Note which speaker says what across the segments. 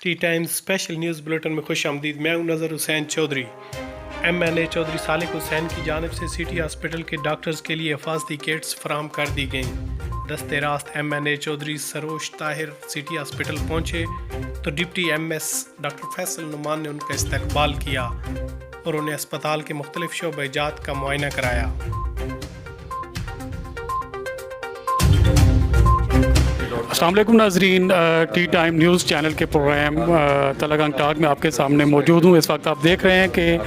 Speaker 1: T times special news bulletin में खुश आमदीद। मैं हूं नज़र हुसैन चौधरी। MNA चौधरी सालिक हुसैन की जानिब से सिटी हॉस्पिटल के डॉक्टर्स के लिए हिफाजती किट्स फराहम कर दी गईं। दस्ते रास्त MNA Chaudhry Saroj Tahir city hospital पहुंचे तो deputy MS doctor Faisal Numan ने उनका इस्तकबाल किया और उन्हें अस्पताल के मुख्तलिफ शोबे-जात का मुआयना कराया।
Speaker 2: अस्सलाम वालेकुम नाज़रीन, टी टाइम न्यूज़ चैनल के प्रोग्राम तलगंग टॉक में आपके सामने मौजूद हूँ। इस वक्त आप देख रहे हैं कि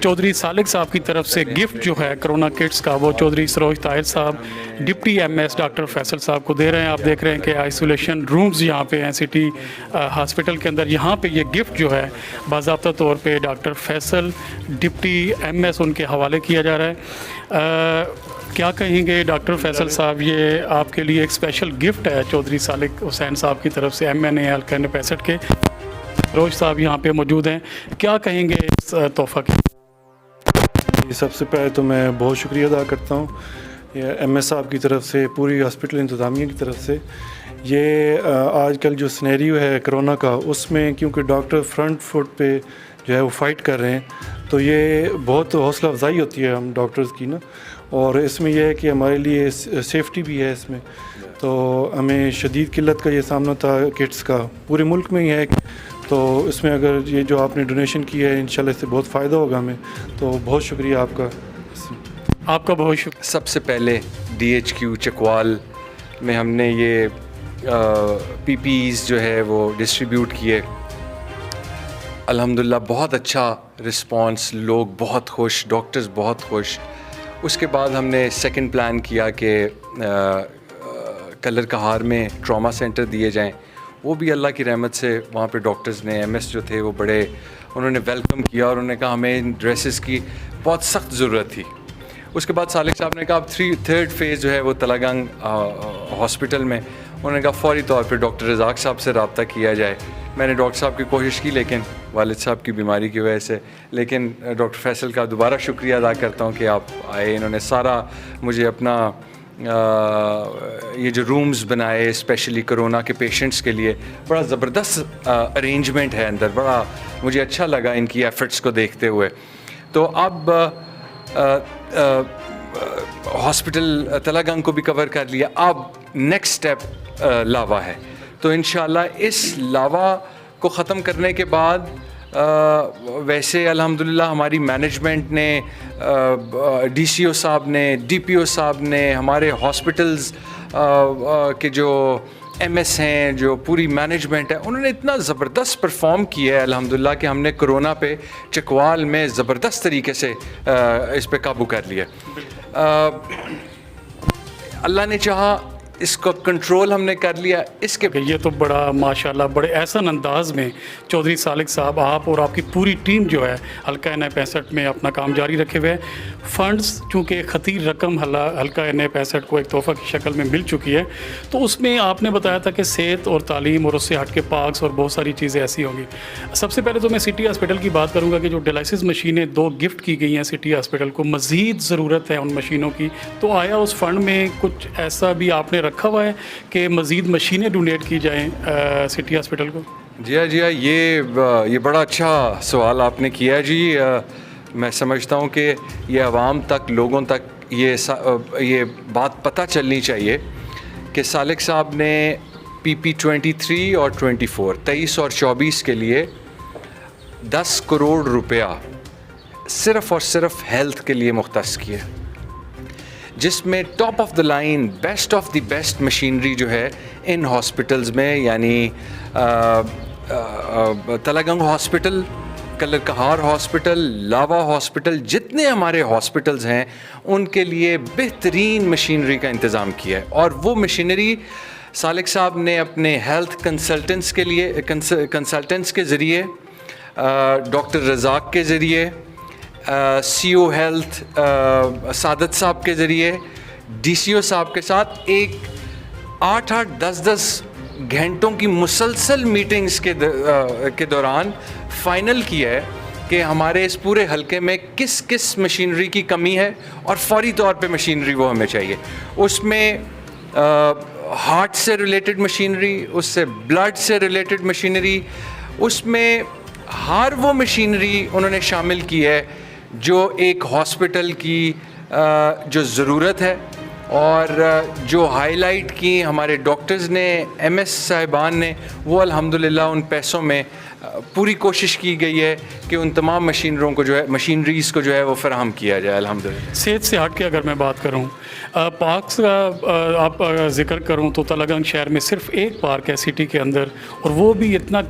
Speaker 2: चौधरी सालिक साहब की तरफ से गिफ्ट जो है कोरोना किट्स का वो चौधरी सरोज ताहिर साहब डिप्टी MS डॉक्टर फैसल साहब को दे रहे हैं। आप देख रहे हैं कि आइसोलेशन रूम्स यहाँ पे हैं सिटी हॉस्पिटल के अंदर। यहाँ पे ये गिफ्ट जो है बाज़ाब्ता तौर पे डॉक्टर फैसल डिप्टी MS उनके हवाले किया जा रहा है। क्या कहेंगे डॉक्टर फैसल साहब, ये आपके लिए एक स्पेशल गिफ्ट है चौधरी सालिक हुसैन साहब की तरफ से MNA हल्का 65 के। रोज साहब यहाँ पे मौजूद हैं, क्या कहेंगे इस तोहफ़ा की?
Speaker 3: सबसे पहले तो मैं बहुत शुक्रिया अदा करता हूँ MS साहब की तरफ से, पूरी हॉस्पिटल इंतज़ामिया की तरफ से। ये आजकल जो सिनेरियो है कोरोना का, उसमें क्योंकि डॉक्टर फ्रंट फुट पे जो है वो फ़ाइट कर रहे हैं, तो ये बहुत हौसला अफजाई होती है हम डॉक्टर्स की ना। और इसमें यह है कि हमारे लिए सेफ्टी भी है इसमें। तो हमें शदीद किल्लत का ये सामना था किट्स का, पूरे मुल्क में ही है। तो इसमें अगर ये जो आपने डोनेशन किया है, इंशाल्लाह इससे बहुत फ़ायदा होगा हमें। तो बहुत शुक्रिया आपका
Speaker 2: बहुत शुक्रिया।
Speaker 4: सबसे पहले DHQ चकवाल में हमने ये PPEs जो है वो डिस्ट्रीब्यूट किए। अल्हम्दुलिल्लाह बहुत अच्छा रिस्पांस, लोग बहुत खुश, डॉक्टर्स बहुत खुश। उसके बाद हमने सेकंड प्लान किया कि कलर कहार में ट्रॉमा सेंटर दिए जाएं। वो भी अल्लाह की रहमत से वहाँ पे डॉक्टर्स ने, MS जो थे वो बड़े, उन्होंने वेलकम किया और उन्होंने कहा हमें इन ड्रेसेस की बहुत सख्त ज़रूरत थी। उसके बाद सालिक साहब ने कहा अब थर्ड फेज़ जो है वो तलगंग हॉस्पिटल में, उन्होंने कहा फ़ौरी तौर पे डॉक्टर रज़ाक साहब से रब्ता किया जाए। मैंने डॉक्टर साहब की कोशिश की, लेकिन वालिद साहब की बीमारी की वजह से। लेकिन डॉक्टर फैसल का दोबारा शुक्रिया अदा करता हूँ कि आप आए, इन्होंने सारा मुझे अपना ये जो रूम्स बनाए स्पेशली कोरोना के पेशेंट्स के लिए, बड़ा ज़बरदस्त अरेंजमेंट है अंदर, बड़ा मुझे अच्छा लगा इनकी एफ़र्ट्स को देखते हुए। तो अब हॉस्पिटल तलगंग को भी कवर कर लिया, अब नेक्स्ट स्टेप लावा है। तो इंशाल्लाह इस लावा को ख़त्म करने के बाद वैसे अल्हम्दुलिल्लाह हमारी मैनेजमेंट ने, DCO साहब ने, DPO साहब ने, हमारे हॉस्पिटल्स के जो MS हैं, जो पूरी मैनेजमेंट है, उन्होंने इतना ज़बरदस्त परफॉर्म किया है अल्हम्दुलिल्लाह कि हमने कोरोना पे चकवाल में ज़बरदस्त तरीके से इस पे काबू कर लिया। अल्लाह ने चाहा इसको कंट्रोल हमने कर लिया। इसके
Speaker 2: ये तो बड़ा माशाल्लाह बड़े एहसन अंदाज में चौधरी सालिक साहब, आप और आपकी पूरी टीम जो है हल्का 65 में अपना काम जारी रखे हुए हैं। फ़ंड्स चूँकि खतीर रकम हल्का 65 को एक तोहफ़ा की शक्ल में मिल चुकी है, तो उसमें आपने बताया था कि सेहत और तालीम और उससे हट के पार्क्स और बहुत सारी चीज़ें ऐसी होंगी। सबसे पहले तो मैं सिटी हॉस्पिटल की बात करूँगा कि जो डायलिसिस मशीनें 2 गिफ्ट की गई हैं सिटी हॉस्पिटल को, मज़ीद ज़रूरत है उन मशीनों की। तो आया उस फंड में कुछ ऐसा भी आपने रखा हुआ है कि मज़ीद मशीनें डोनेट की जाएँ सिटी हॉस्पिटल को?
Speaker 4: जी हाँ, ये बड़ा अच्छा सवाल आपने किया जी। मैं समझता हूँ कि ये आवाम तक, लोगों तक ये बात पता चलनी चाहिए कि सालिक साहब ने PP 23 और 24, 23 और 24 के लिए 10 करोड़ रुपया सिर्फ़ और सिर्फ हेल्थ के लिए मुख्तस किए, जिसमें top of the line, best of the best machinery जो है इन हॉस्पिटल्स में, यानी तलगंग हॉस्पिटल, कलर कहार हॉस्पिटल, लावा हॉस्पिटल, जितने हमारे हॉस्पिटल्स हैं उनके लिए बेहतरीन मशीनरी का इंतज़ाम किया है। और वो मशीनरी सालिक साहब ने अपने हेल्थ कंसल्टेंट्स के लिए, कंसल्टेंट्स के ज़रिए, डॉक्टर रज़ाक के ज़रिए, CO हेल्थ सादत साहब के ज़रिए, DCO साहब के साथ एक 8-8, 10-10 घंटों की मुसलसल मीटिंग्स के दौरान फ़ाइनल किया है कि हमारे इस पूरे हलके में किस किस मशीनरी की कमी है और फौरी तौर पे मशीनरी वो हमें चाहिए। उसमें हार्ट से रिलेटेड मशीनरी, उससे ब्लड से रिलेटेड मशीनरी, उसमें हर वो मशीनरी उन्होंने शामिल की है जो एक हॉस्पिटल की जो ज़रूरत है, और जो हाईलाइट की हमारे डॉक्टर्स ने, एमएस साहिबान ने, वो अल्हम्दुलिल्लाह उन पैसों में पूरी कोशिश की गई है कि उन तमाम मशीनरीज़ को जो है वो फराहम किया जाए अल्हम्दुलिल्लाह।
Speaker 2: सेहत से हट के अगर मैं बात करूं, पार्क्स का आप जिक्र करूं तो तलगंग शहर में सिर्फ एक पार्क है सिटी के अंदर, और वो भी इतना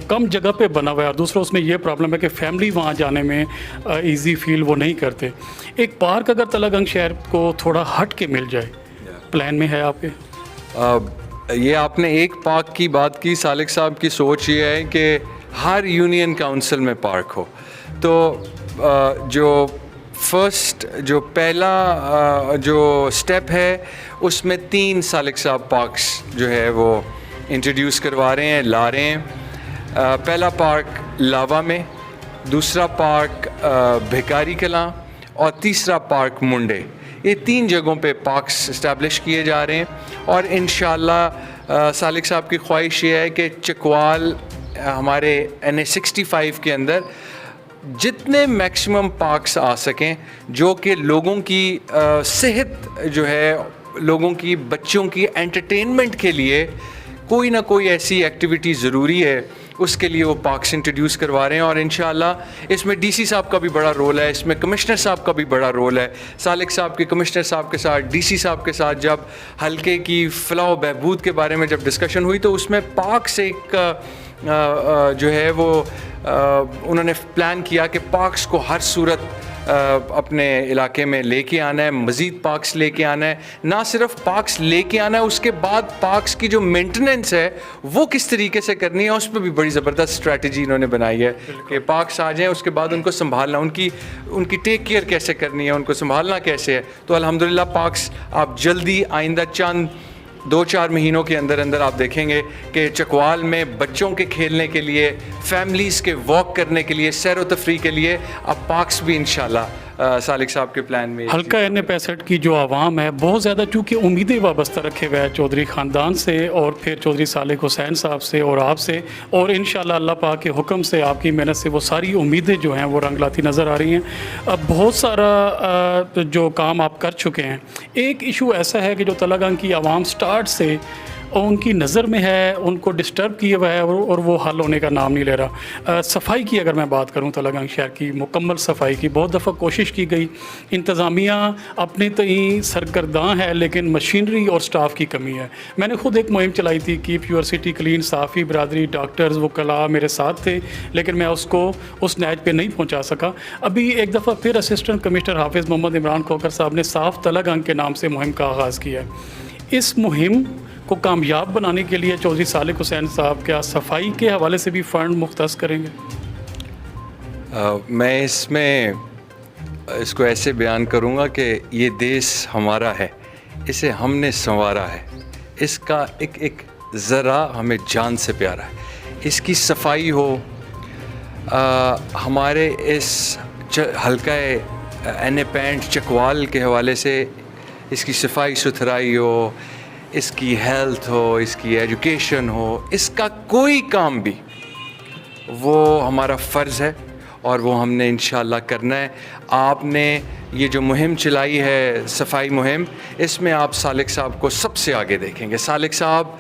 Speaker 2: कम जगह पे बना हुआ है। और दूसरा उसमें ये प्रॉब्लम है कि फैमिली वहाँ जाने में इजी फील वो नहीं करते। एक पार्क अगर तलगंग शहर को थोड़ा हट के मिल जाए, प्लान में है आपके?
Speaker 4: ये आपने एक पार्क की बात की, सालिक साहब की सोच ये है कि हर यूनियन काउंसिल में पार्क हो। तो जो पहला जो स्टेप है उसमें 3 सालिक साहब पार्क्स जो है वो इंट्रोड्यूस करवा रहे हैं, ला रहे हैं। पहला पार्क लावा में, दूसरा पार्क भिकारी कलां, और तीसरा पार्क मुंडे। ये 3 जगहों पे पार्क्स इस्टेब्लिश किए जा रहे हैं, और इंशाल्लाह सालिक साहब की ख्वाहिश ये है कि चकवाल हमारे NH 65 के अंदर जितने मैक्सिमम पार्क्स आ सकें जो कि लोगों की सेहत जो है, लोगों की बच्चों की एंटरटेनमेंट के लिए कोई ना कोई ऐसी एक्टिविटी ज़रूरी है, उसके लिए वो पार्क्स इंट्रोड्यूस करवा रहे हैं। और इंशाल्लाह इसमें DC साहब का भी बड़ा रोल है, इसमें कमिश्नर साहब का भी बड़ा रोल है। सालिक साहब के कमिश्नर साहब के साथ, DC साहब के साथ जब हल्के की फलाह व बहबूद के बारे में जब डिस्कशन हुई तो उसमें पार्क्स एक जो है वो उन्होंने प्लान किया कि पार्क्स को हर सूरत अपने इलाके में लेके आना है, मज़ीद पार्क्स लेके आना है। ना सिर्फ पार्क्स लेके आना है, उसके बाद पार्क्स की जो मेंटेनेंस है वो किस तरीके से करनी है, उस पर भी बड़ी ज़बरदस्त स्ट्रैटेजी इन्होंने बनाई है कि पार्क्स आ जाएँ, उसके बाद उनको संभालना, उनकी टेक केयर कैसे करनी है, उनको संभालना कैसे है। तो अल्हम्दुलिल्लाह पार्क्स आप जल्दी आइंदा चंद 2-4 महीनों के अंदर अंदर आप देखेंगे कि चकवाल में बच्चों के खेलने के लिए, फैमिलीज़ के वॉक करने के लिए, सैर व तफरी के लिए अब पार्क्स भी इंशाल्लाह सालिक साहब के प्लान में।
Speaker 2: हल्का NH 65 की जो आवाम है बहुत ज़्यादा चूँकि उम्मीदें वाबस्ता रखे हुए हैं चौधरी ख़ानदान से, और फिर चौधरी सालिक हुसैन साहब से और आपसे, और इंशाल्लाह अल्लाह पाक के हुक्म से, आपकी मेहनत से वो सारी उम्मीदें जो हैं वो रंग लाती नज़र आ रही हैं। अब बहुत सारा जो काम आप कर चुके हैं, एक इशू ऐसा है कि जो तलगंग की आवाम स्टार्ट से उनकी नज़र में है, उनको डिस्टर्ब किया हुआ है, और वो हल होने का नाम नहीं ले रहा। सफाई की अगर मैं बात करूं, तलगंग शहर की मुकम्मल सफाई की बहुत दफ़ा कोशिश की गई, इंतज़ामिया अपने तई सरगर्दां है लेकिन मशीनरी और स्टाफ की कमी है। मैंने ख़ुद एक मुहिम चलाई थी, कीप योर सिटी क्लीन, साफ़ी बरदरी, डॉक्टर्स, वकला मेरे साथ थे, लेकिन मैं उसको उस नैज पे नहीं पहुँचा सका। अभी एक दफ़ा फिर असिस्टेंट कमिश्नर हाफिज़ मोहम्मद इमरान खोकर साहब ने साफ़ तलगंग के नाम से मुहिम का आगाज़ किया है। इस मुहिम को कामयाब बनाने के लिए चौधरी सालिक हुसैन साहब क्या सफाई के हवाले से भी फ़ंड मुख्तस करेंगे?
Speaker 4: मैं इसको ऐसे बयान करूँगा कि ये देश हमारा है, इसे हमने संवारा है, इसका एक ज़रा हमें जान से प्यारा है। इसकी सफाई हो, हमारे इस हल्का NH 65 चकवाल के हवाले से इसकी सफाई सुथराई हो, इसकी हेल्थ हो, इसकी एजुकेशन हो, इसका कोई काम भी वो हमारा फ़र्ज़ है और वो हमने इंशाल्लाह करना है। आपने ये जो मुहिम चलाई है, सफाई मुहिम, इसमें आप सालिक साहब को सबसे आगे देखेंगे। सालिक साहब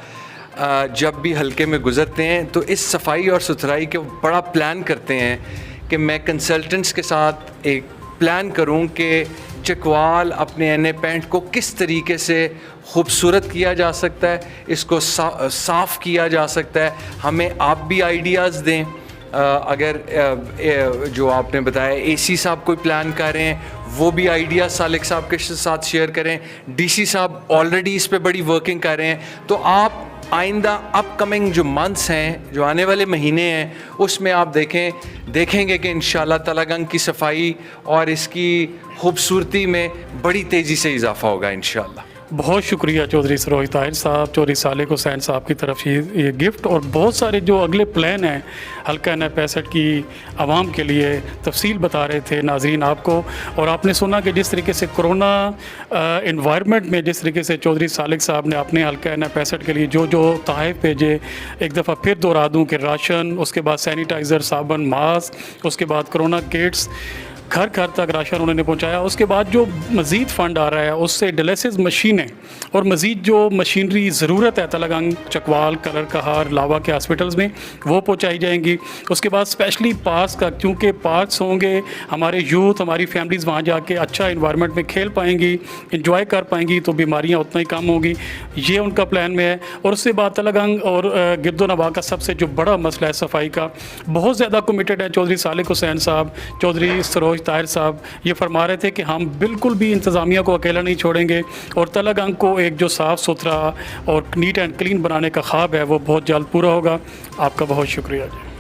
Speaker 4: जब भी हल्के में गुज़रते हैं तो इस सफाई और सुथराई के बड़ा प्लान करते हैं कि मैं कंसल्टेंट्स के साथ एक प्लान करूं कि चकवाल अपने NH 65 को किस तरीके से खूबसूरत किया जा सकता है, इसको साफ़ किया जा सकता है। हमें आप भी आइडियाज़ दें। अगर जो आपने बताया AC साहब कोई प्लान कर रहे हैं, वो भी आइडिया सालिक साहब के साथ शेयर करें। DC साहब ऑलरेडी इस पे बड़ी वर्किंग कर रहे हैं। तो आप आइंदा अपकमिंग जो मंथ्स हैं, जो आने वाले महीने हैं, उसमें आप देखेंगे कि इंशाल्लाह तलगंग की सफाई और इसकी खूबसूरती में बड़ी तेज़ी से इजाफा होगा इंशाल्लाह।
Speaker 2: बहुत शुक्रिया चौधरी सरोज ताहिर साहब, चौधरी सालिक हुसैन साहब की तरफ ये गिफ्ट और बहुत सारे जो अगले प्लान हैं हल्का N65 की आवाम के लिए तफसील बता रहे थे नाजरीन आपको। और आपने सुना कि जिस तरीके से कोरोना इन्वायरमेंट में जिस तरीके से चौधरी सालिक साहब ने अपने हल्का N65 के लिए जो जो तोहफ़े भेजे, एक दफ़ा फिर दोहरा दूँ कि राशन, उसके बाद सैनिटाइज़र, साबुन, मास्क, उसके बाद कोरोना किट्स, घर घर तक राशन उन्होंने पहुंचाया। उसके बाद जो मज़ीद फ़ंड आ रहा है उससे डायलिसिस मशीनें और मज़ीद जो मशीनरी ज़रूरत है तलगंग, चकवाल, कलर कहार, लावा के हॉस्पिटल्स में वो पहुंचाई जाएंगी। उसके बाद स्पेशली पार्क्स का, क्योंकि पार्क्स होंगे, हमारे यूथ, हमारी फैमिलीज़ वहाँ जाके अच्छा इन्वायरमेंट में खेल पाएंगी, इंजॉय कर पाएंगी, तो बीमारियाँ उतना ही कम होंगी। ये उनका प्लान में है। और उससे बाद तलगंग और गिरदोनवा का सबसे जो बड़ा मसला है सफाई का, बहुत ज़्यादा कमिटेड है चौधरी सालिक हुसैन साहब, चौधरी सरोज ताहिर साहब। ये फरमा रहे थे कि हम बिल्कुल भी इंतज़ामिया को अकेला नहीं छोड़ेंगे और तलगंग को एक जो साफ़ सुथरा और नीट एंड क्लीन बनाने का ख्वाब है वो बहुत जल्द पूरा होगा। आपका बहुत शुक्रिया जी।